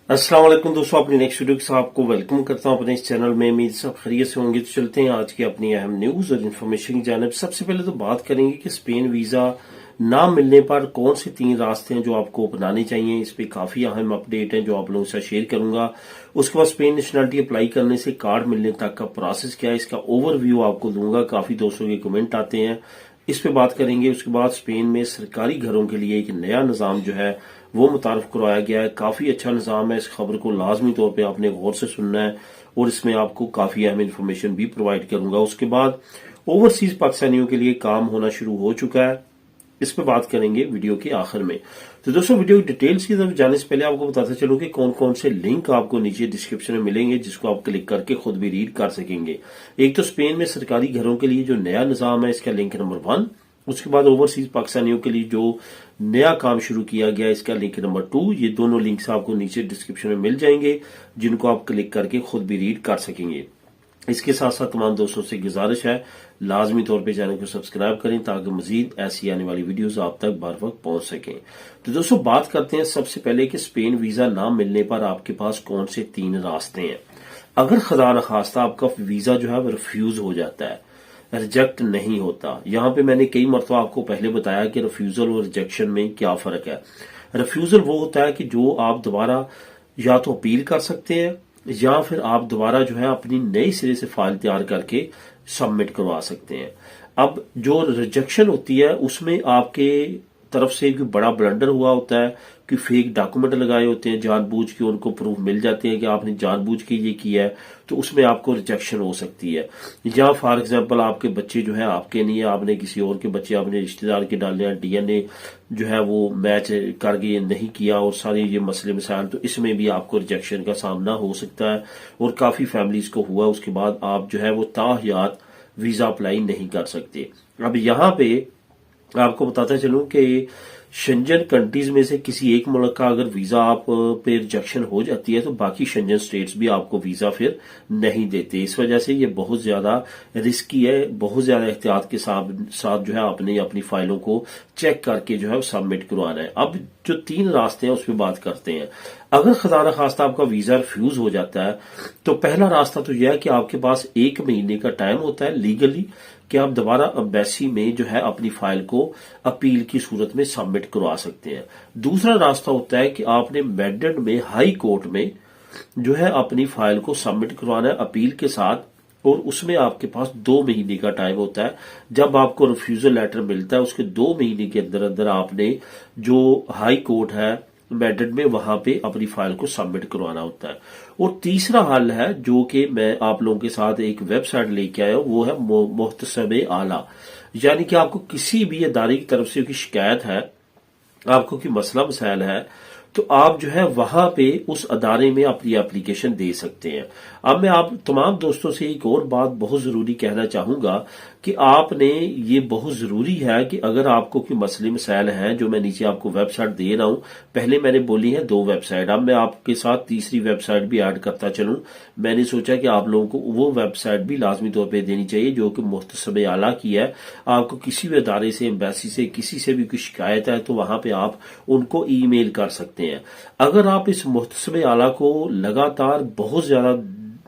अस्सलाम वालेकुम दोस्तों, अपनी नेक्स्ट वीडियो के साथ आपको वेलकम करता हूं अपने इस चैनल में। उम्मीद सब खैरियत से होंगे। तो चलते हैं आज की अपनी अहम न्यूज और इन्फॉर्मेशन की जानिब। सबसे पहले तो बात करेंगे कि स्पेन वीजा ना मिलने पर कौन से 3 रास्ते हैं जो आपको अपनाने चाहिए। इस पे काफी अहम अपडेट है जो आप लोगों से शेयर करूंगा। उसके बाद स्पेन नेशनलिटी अप्लाई करने से कार्ड मिलने तक का प्रोसेस क्या है, इसका ओवरव्यू आपको दूंगा। काफी दोस्तों के कमेंट आते हैं, इस पे बात करेंगे। उसके बाद स्पेन में सरकारी घरों के लिए एक नया निजाम जो है वो मुतारफ करवाया गया है। काफी अच्छा निजाम है। इस खबर को लाजमी तौर पे आपने गौर से सुनना है और इसमें आपको काफी अहम इन्फॉर्मेशन भी प्रोवाइड करूंगा। उसके बाद ओवरसीज पाकिस्तानियों के लिए काम होना शुरू हो चुका है, इस पे बात करेंगे वीडियो के आखिर में। तो दोस्तों, वीडियो की डिटेल्स की तरफ जाने से पहले आपको बताता चलूं कि कौन कौन से लिंक आपको नीचे डिस्क्रिप्शन में मिलेंगे जिसको आप क्लिक करके खुद भी रीड कर सकेंगे। एक तो स्पेन में सरकारी घरों के लिए जो नया निजाम है, इसका लिंक नंबर 1। उसके बाद ओवरसीज पाकिस्तानियों के लिए जो नया काम शुरू किया गया, इसका लिंक नंबर 2। ये दोनों लिंक्स आपको नीचे डिस्क्रिप्शन में मिल जाएंगे जिनको आप क्लिक करके खुद भी रीड कर सकेंगे। इसके साथ साथ तमाम दोस्तों से गुजारिश है, लाजमी तौर पे चैनल को सब्सक्राइब करें ताकि मजीद ऐसी आने वाली वीडियोस आप तक बर वक्त पहुंच सकें। तो दोस्तों, बात करते हैं सबसे पहले कि स्पेन वीजा ना मिलने पर आपके पास कौन से 3 रास्ते हैं। अगर खुदा न खास्ता आपका वीजा जो है वो रिफ्यूज हो जाता है, रिजेक्ट नहीं होता। यहां पे मैंने कई मरतबा आपको पहले बताया कि रिफ्यूजल और रिजेक्शन में क्या फर्क है। रिफ्यूजल वो होता है कि जो आप दोबारा या तो अपील कर सकते हैं या फिर आप दोबारा जो है अपनी नई सिरे से फाइल तैयार करके सबमिट करवा सकते हैं। अब जो रिजेक्शन होती है उसमें आपके तरफ से कोई बड़ा ब्लंडर हुआ होता है कि फेक डॉक्यूमेंट लगाए होते हैं, जानबूझ के उनको प्रूफ मिल जाते हैं कि आपने जानबूझ के ये किया है, तो उसमें आपको रिजेक्शन हो सकती है। या फॉर एग्जांपल आपके बच्चे जो है आपके नहीं है, आपने किसी और के बच्चे अपने रिश्तेदार के डालने हैं, डीएनए जो है वो मैच करके नहीं किया और सारे ये मसले मसाइल, तो इसमें भी आपको रिजेक्शन का सामना हो सकता है। और काफी फैमिलीज को हुआ, उसके बाद आप जो है वो ताहयात वीजा अप्लाई नहीं कर सकते। अब यहाँ पे आपको बताता चलूं कि शेंजन कंट्रीज में से किसी एक मुल्क का अगर वीजा आप पे रिजेक्शन हो जाती है तो बाकी शेंजन स्टेट्स भी आपको वीजा फिर नहीं देते। इस वजह से ये बहुत ज्यादा रिस्की है। बहुत ज्यादा एहतियात के साथ जो है आपने अपनी फाइलों को चेक करके जो है सबमिट करवाना है। अब जो 3 रास्ते हैं उस पर बात करते हैं। अगर खुदा न खास्ता आपका वीजा रिफ्यूज हो जाता है तो पहला रास्ता तो यह है कि आपके पास 1 महीने का टाइम होता है लीगली कि आप दोबारा एम्बेसी में जो है अपनी फाइल को अपील की सूरत में सबमिट करवा सकते हैं। दूसरा रास्ता होता है कि आपने मैड्रिड में हाई कोर्ट में जो है अपनी फाइल को सबमिट करवाना है अपील के साथ, और उसमें आपके पास 2 महीने का टाइम होता है। जब आपको रिफ्यूजल लेटर मिलता है उसके 2 महीने के अंदर अंदर आपने जो हाई कोर्ट है मैड्रिड में वहां पे अपनी फाइल को सबमिट करवाना होता है। और तीसरा हल है जो कि मैं आप लोगों के साथ एक वेबसाइट लेके आया हूं, वो है मुहतसब आला। यानी कि आपको किसी भी इदारे की तरफ से कोई शिकायत है, आपको कोई मसला मसाइल है, तो आप जो है वहां पे उस अदारे में अपनी एप्लीकेशन दे सकते हैं। अब मैं आप तमाम दोस्तों से एक और बात बहुत जरूरी कहना चाहूंगा कि आपने ये बहुत जरूरी है कि अगर आपको कोई मसले मसाइल हैं, जो मैं नीचे आपको वेबसाइट दे रहा हूं, पहले मैंने बोली है 2 वेबसाइट, अब मैं आपके साथ तीसरी वेबसाइट भी ऐड करता चलूं। मैंने सोचा कि आप लोगों को वो वेबसाइट भी लाजमी तौर पर देनी चाहिए जो कि मुहतसब आला की है। आपको किसी भी अदारे से, एम्बेसी से, किसी से भी कोई शिकायत है तो वहां पे आप उनको ईमेल कर सकते हैं। अगर आप इस मुहतसब आला को लगातार बहुत ज्यादा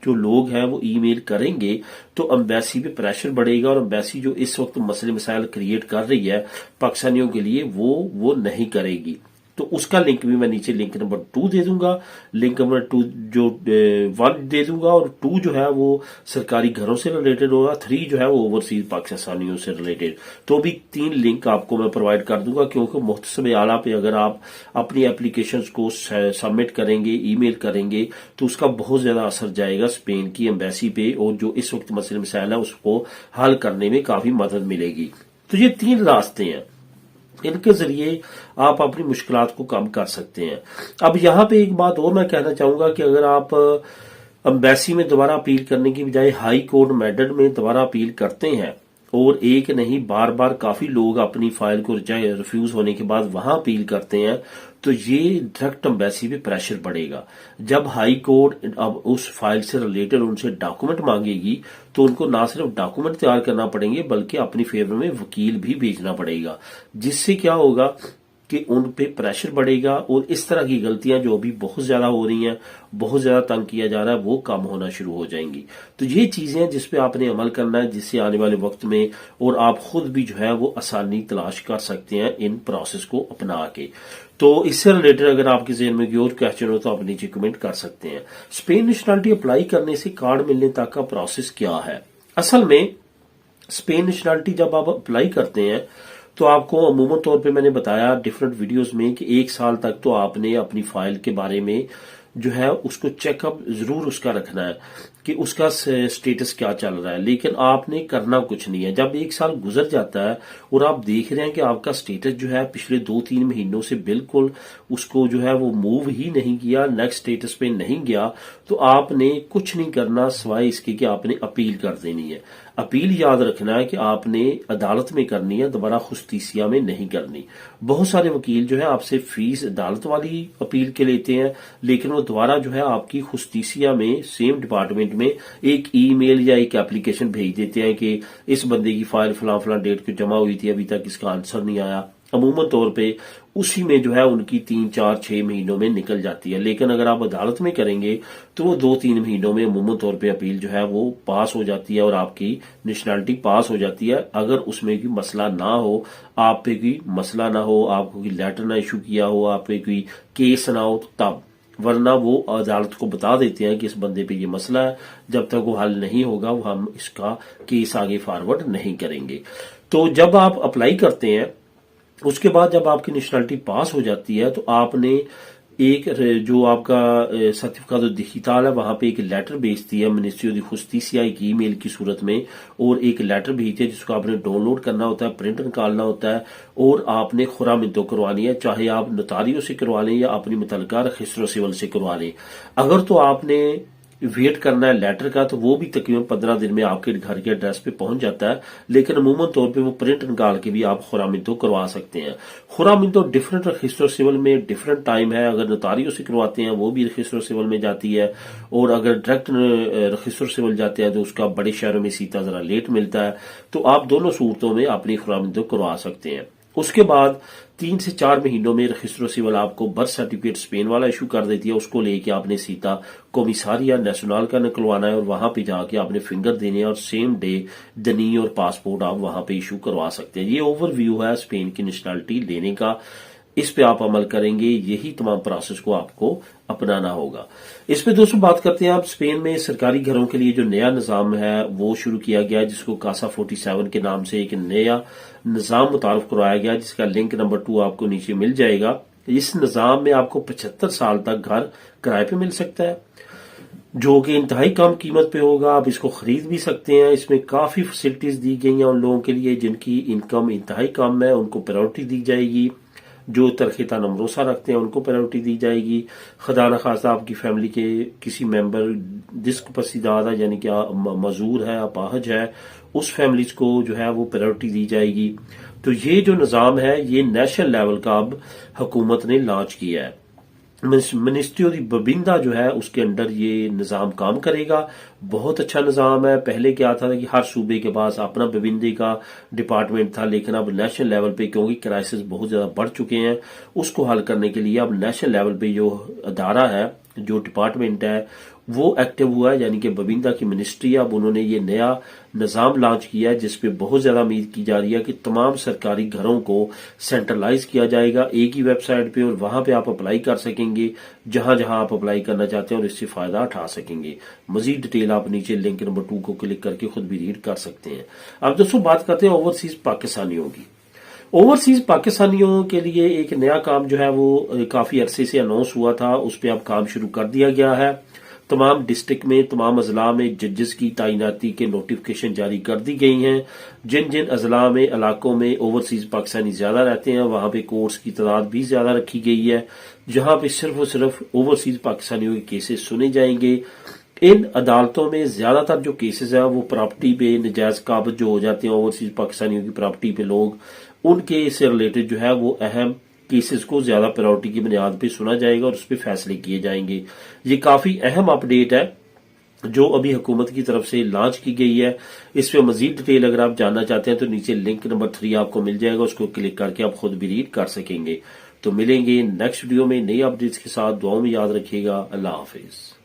जो लोग हैं वो ईमेल करेंगे तो एम्बेसी पे प्रेशर बढ़ेगा, और एम्बेसी जो इस वक्त मसले मसाइल क्रिएट कर रही है पाकिस्तानियों के लिए वो नहीं करेगी। तो उसका लिंक भी मैं नीचे लिंक नंबर 2 दे दूंगा। लिंक नंबर 2 जो 1 दे दूंगा, और 2 जो है वो सरकारी घरों से रिलेटेड होगा, 3 जो है वो ओवरसीज पाकिस्तानियों से रिलेटेड। तो भी 3 लिंक आपको मैं प्रोवाइड कर दूंगा, क्योंकि मुहतसब आला पे अगर आप अपनी एप्लीकेशन को सबमिट करेंगे, ईमेल करेंगे, तो उसका बहुत ज्यादा असर जाएगा स्पेन की एम्बेसी पे, और जो इस वक्त मसले मसाइल है उसको हल करने में काफी मदद मिलेगी। तो ये 3 रास्ते हैं, इनके जरिए आप अपनी मुश्किलात को कम कर सकते हैं। अब यहां पे एक बात और मैं कहना चाहूंगा कि अगर आप एम्बेसी में दोबारा अपील करने की बजाय हाई कोर्ट मैड्रिड में दोबारा अपील करते हैं, और एक नहीं बार बार काफी लोग अपनी फाइल को रिफ्यूज होने के बाद वहां अपील करते हैं, तो ये डायरेक्ट एम्बेसी पे प्रेशर बढ़ेगा। जब हाई कोर्ट अब उस फाइल से रिलेटेड उनसे डॉक्यूमेंट मांगेगी तो उनको ना सिर्फ डॉक्यूमेंट तैयार करना पड़ेंगे बल्कि अपनी फेवर में वकील भी भेजना पड़ेगा, जिससे क्या होगा کہ ان پہ پریشر بڑھے گا اور اس طرح کی غلطیاں جو ابھی بہت زیادہ ہو رہی ہیں، بہت زیادہ تنگ کیا جا رہا ہے، وہ کم ہونا شروع ہو جائیں گی۔ تو یہ چیزیں جس پہ آپ نے عمل کرنا ہے، جس سے آنے والے وقت میں اور آپ خود بھی جو ہے وہ آسانی تلاش کر سکتے ہیں ان پروسیس کو اپنا کے۔ تو اس سے ریلیٹڈ اگر آپ کے ذہن میں کوئی اور کوسچن ہو تو آپ نیچے کمنٹ کر سکتے ہیں۔ اسپین نیشنلٹی اپلائی کرنے سے کارڈ ملنے تک کا پروسیس کیا ہے؟ اصل میں اسپین نیشنلٹی جب آپ اپلائی کرتے ہیں تو آپ کو عموماً طور پہ میں نے بتایا ڈیفرنٹ ویڈیوز میں کہ 1 سال تک تو آپ نے اپنی فائل کے بارے میں جو ہے اس کو چیک اپ ضرور اس کا رکھنا ہے کہ اس کا سٹیٹس کیا چل رہا ہے، لیکن آپ نے کرنا کچھ نہیں ہے۔ جب 1 سال گزر جاتا ہے اور آپ دیکھ رہے ہیں کہ آپ کا سٹیٹس جو ہے پچھلے 2-3 مہینوں سے بالکل اس کو جو ہے وہ موو ہی نہیں کیا، نیکسٹ سٹیٹس پہ نہیں گیا، تو آپ نے کچھ نہیں کرنا سوائے اس کے کہ آپ نے اپیل کر دینی ہے۔ اپیل یاد رکھنا ہے کہ آپ نے عدالت میں کرنی ہے، دوبارہ خصوصیہ میں نہیں کرنی۔ بہت سارے وکیل جو ہے آپ سے فیس عدالت والی اپیل کے لیتے ہیں، لیکن وہ دوبارہ جو ہے آپ کی خصوصیہ میں سیم ڈپارٹمنٹ میں ایک ای میل یا ایک اپلیکیشن بھیج دیتے ہیں کہ اس بندے کی فائل فلاں فلاں ڈیٹ کو جمع ہوئی تھی، ابھی تک اس کا آنسر نہیں آیا۔ عموماً طور پہ اسی میں جو ہے ان کی 3-4-6 مہینوں میں نکل جاتی ہے، لیکن اگر آپ عدالت میں کریں گے تو وہ 2-3 مہینوں میں عموماً طور پہ اپیل جو ہے وہ پاس ہو جاتی ہے اور آپ کی نیشنلٹی پاس ہو جاتی ہے، اگر اس میں کوئی مسئلہ نہ ہو، آپ پہ کوئی مسئلہ نہ ہو، آپ کو کوئی لیٹر نہ ایشو کیا ہو، آپ پہ کوئی کیس نہ ہو تب، ورنہ وہ عدالت کو بتا دیتے ہیں کہ اس بندے پہ یہ مسئلہ ہے، جب تک وہ حل نہیں ہوگا وہ ہم اس کا کیس آگے فارورڈ نہیں کریں گے۔ تو جب آپ اپلائی کرتے ہیں اس کے بعد جب آپ کی نیشنلٹی پاس ہو جاتی ہے تو آپ نے ایک جو آپ کا سرٹیفکیٹ دیجیٹل ہے وہاں پہ ایک لیٹر بھیجتی ہے منسٹری دی جسٹیسیا ایک ای میل کی صورت میں، اور ایک لیٹر بھیجتی ہے جس کو آپ نے ڈاؤن لوڈ کرنا ہوتا ہے، پرنٹ نکالنا ہوتا ہے، اور آپ نے خرامتوں کروانی ہے، چاہے آپ نوتاریوں سے کروا لیں یا اپنی متعلقہ رجسٹر سول سے کروا لیں۔ اگر تو آپ نے ویٹ کرنا ہے لیٹر کا تو وہ بھی تقریباً 15 دن میں آپ کے گھر کے ایڈریس پہ پہنچ جاتا ہے، لیکن عموماً طور پہ وہ پرنٹ نکال کے بھی آپ خرامتوں کروا سکتے ہیں۔ خرامتوں ڈفرنٹ رجسٹر سول میں ڈفرنٹ ٹائم ہے، اگر نوتاریوں سے کرواتے ہیں وہ بھی رجسٹر سول میں جاتی ہے، اور اگر ڈائریکٹ رجسٹر سول جاتے ہیں تو اس کا بڑے شہروں میں سیتا ذرا لیٹ ملتا ہے، تو آپ دونوں صورتوں میں اپنی خرامتوں کروا سکتے ہیں۔ اس کے بعد 3 سے 4 مہینوں میں رجسٹر سول آپ کو برتھ سرٹیفکیٹ اسپین والا ایشو کر دیتی ہے، اس کو لے کے آپ نے سیتا کومیساریا نیشنل کا نکلوانا ہے اور وہاں پہ جا کے آپ نے فنگر دینے ہیں، اور سیم ڈے دنی اور پاسپورٹ آپ وہاں پہ ایشو کروا سکتے ہیں۔ یہ اوور ویو ہے اسپین کی نیشنلٹی لینے کا، اس پہ آپ عمل کریں گے، یہی تمام پروسیس کو آپ کو اپنانا ہوگا۔ اس پہ دوستوں بات کرتے ہیں آپ اسپین میں سرکاری گھروں کے لیے جو نیا نظام ہے وہ شروع کیا گیا، جس کو کاسا 47 کے نام سے ایک نیا نظام متعارف کروایا گیا، جس کا لنک نمبر 2 آپ کو نیچے مل جائے گا۔ اس نظام میں آپ کو 75 سال تک گھر کرائے پہ مل سکتا ہے، جو کہ انتہائی کم قیمت پہ ہوگا، آپ اس کو خرید بھی سکتے ہیں۔ اس میں کافی فیسلٹیز دی گئی ہیں ان لوگوں کے لیے جن کی انکم انتہائی کم ہے، ان کو پرائورٹی دی جائے گی۔ جو ترخیتہ نمروسہ رکھتے ہیں ان کو پرائورٹی دی جائے گی۔ خدا نخواستہ آپ کی فیملی کے کسی ممبر ڈسکپسیداد ہے، یعنی کہ معذور ہے، اپاہج ہے، اس فیملیز کو جو ہے وہ پرائورٹی دی جائے گی۔ تو یہ جو نظام ہے یہ نیشنل لیول کا اب حکومت نے لانچ کیا ہے۔ منسٹری دی ببندہ جو ہے اس کے انڈر یہ نظام کام کرے گا۔ بہت اچھا نظام ہے۔ پہلے کیا تھا کہ ہر صوبے کے پاس اپنا ببندے کا ڈپارٹمنٹ تھا، لیکن اب نیشنل لیول پہ کیونکہ کرائسس بہت زیادہ بڑھ چکے ہیں، اس کو حل کرنے کے لیے اب نیشنل لیول پہ جو ادارہ ہے، جو ڈپارٹمنٹ ہے وہ ایکٹیو ہوا ہے، یعنی کہ ببندہ کی منسٹری۔ اب انہوں نے یہ نیا نظام لانچ کیا ہے جس پہ بہت زیادہ امید کی جا رہی ہے کہ تمام سرکاری گھروں کو سینٹرلائز کیا جائے گا ایک ہی ویب سائٹ پہ، اور وہاں پہ آپ اپلائی کر سکیں گے جہاں جہاں آپ اپلائی کرنا چاہتے ہیں، اور اس سے فائدہ اٹھا سکیں گے۔ مزید ڈیٹیل آپ نیچے لنک نمبر 2 کو کلک کر کے خود بھی ریڈ کر سکتے ہیں۔ اب دوستوں بات کرتے ہیں اوورسیز پاکستانیوں کی۔ اوورسیز پاکستانیوں کے لیے ایک نیا کام جو ہے وہ کافی عرصے سے اناؤنس ہوا تھا، اس پہ اب کام شروع کر دیا گیا ہے۔ تمام ڈسٹرکٹ میں، تمام اضلاع میں ججز کی تعیناتی کے نوٹیفکیشن جاری کر دی گئی ہیں۔ جن جن اضلاع میں، علاقوں میں اوورسیز پاکستانی زیادہ رہتے ہیں وہاں پہ کورٹس کی تعداد بھی زیادہ رکھی گئی ہے، جہاں پہ صرف اور صرف اوورسیز پاکستانیوں کے کیسز سنے جائیں گے۔ ان عدالتوں میں زیادہ تر جو کیسز ہیں وہ پراپرٹی پہ نجائز قابض جو ہو جاتے ہیں اوورسیز پاکستانیوں کی پراپرٹی پہ لوگ، ان کے سے ریلیٹڈ جو ہے وہ اہم کیسز کو زیادہ پرائورٹی کی بنیاد پہ سنا جائے گا اور اس پہ فیصلے کیے جائیں گے۔ یہ کافی اہم اپ ڈیٹ ہے जो अभी हुकूमत की तरफ से लॉन्च की गई है। इस पे मजीद डिटेल अगर आप जानना चाहते हैं तो नीचे लिंक नंबर 3 आपको मिल जाएगा, उसको क्लिक करके आप खुद भी रीड कर सकेंगे। तो मिलेंगे नेक्स्ट वीडियो में नई अपडेट्स के साथ। दुआओं में याद रखिएगा। अल्लाह हाफिज।